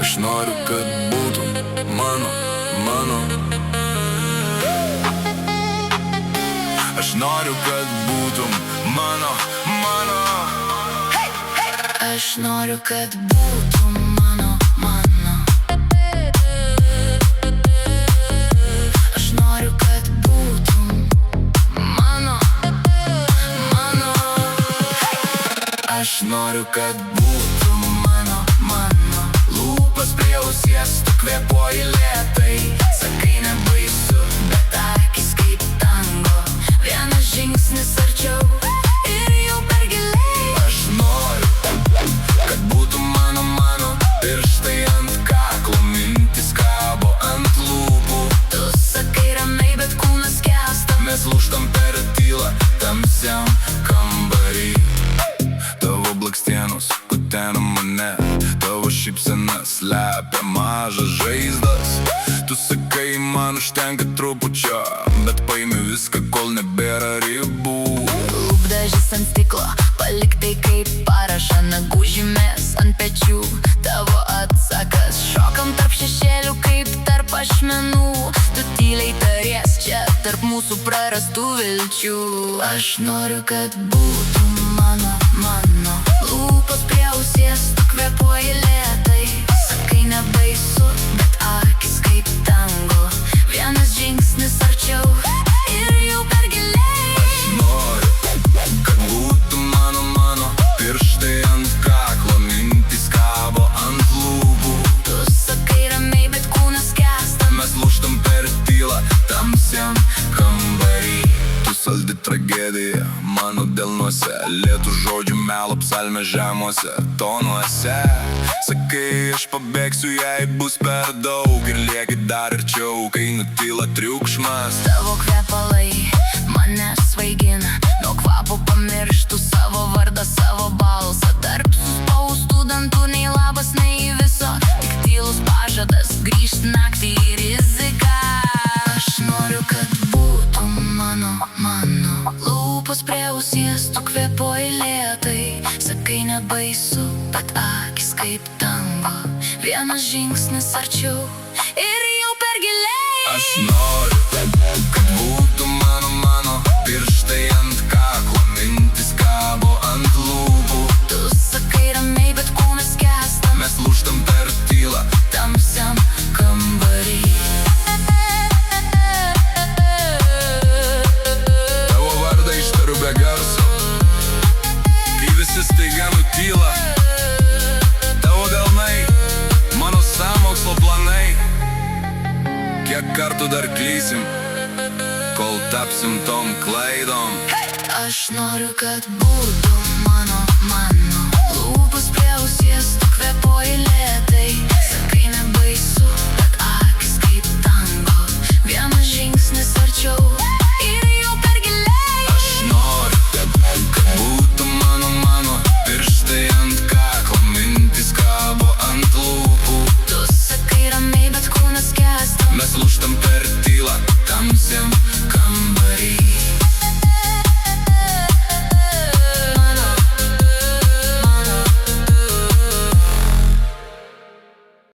Aš noriu, kad būtum mano. Aš noriu, kad būtum mano. Aš noriu, kad būtum mano. Aš noriu, kad būtum mano. Aš noriu, kad būtum mano. Lūpas prie ausies, tu kvėpuoji lėtai. Sakai nebaisu, bet akys kaip tango. Vienas žingsnis arčiau ir jau per giliai. Aš noriu, kad būtum mano. Pirštai ant kaklo, mintis kabo ant lūpų. Tu sakai ramiai, bet kūnas skęsta. Mes lūžtam per tylą tamsiam kambarį. Tavo blakstienos kutena mane. Tavo šypsena slepia mažas žaizdas. Tu sakai, man užtenka trupučio, bet paimi viską, kol nebėra ribų. Lūpdažis ant stiklo, palik tai kaip parašą. Nagų žymės ant pečių, tavo atsakas. Šokam tarp šešėlių kaip tarp ašmenų. Tu tyliai taries čia tarp mūsų prarastų vilčių. Aš noriu, kad būtum mano. Lūpos prie ausies, tu kvėpuoji lėtai. Sakai nebaisu, bet akys kaip tango. Vienas žingsnis arčiau ir jau per giliai. Aš noriu, kad būtum mano. Pirštai ant kaklo, mintis kabo ant lūpų. Tu sakai ramiai, bet kūnas skęsta. Mes lūžtam per tylą tamsiam kambarį. Tu saldi tragedija mano delnuose. Lėtų žodžių melo psalmė žemuose tonuose. Sakai, aš pabėgsiu, jei bus per daug. Ir lieki dar arčiau, kai nutyla triukšmas. Tavo kvepalai mane svaigina. Nuo kvapo pamirštų savo vardą, savo balsą. Tarp suspaustų dantų nei labas, nei viso. Tik tylus pažadas grįžt naktį į riziką. Aš noriu, kad būtum mano. Lūpos prie ausies, tu kvėpuoji lėtai. Sakai nebaisu, bet akys kaip tango. Vienas žingsnis arčiau ir jau per giliai. Aš noriu, kad būtum mano. Pirštai ant kaklo, mintis kabo ant lūpų. Tu sakai ramiai, bet kūnas skęsta. Mes lūžtam per tylą Tamsiam kambarį. Tavo vardą ištariu be garso, kai visi staiga nutyla. Tavo delnai, mano sąmokslo planai. Kiek kartų dar klysim, kol tapsim tom klaidom. Aš noriu, kad būtum mano. Lūpos prie ausies, tu kvėpuoji lėtai. Sakai nebaisu, bet akys kaip tango. Vienas žingsnis arčiau ir jau per giliai. Aš noriu, kad būtum mano. Pirštai ant kaklo, mintis kabo ant lūpų. Tu sakai ramiai, bet kūnas skęsta. Mes lūžtam per tylą tamsiam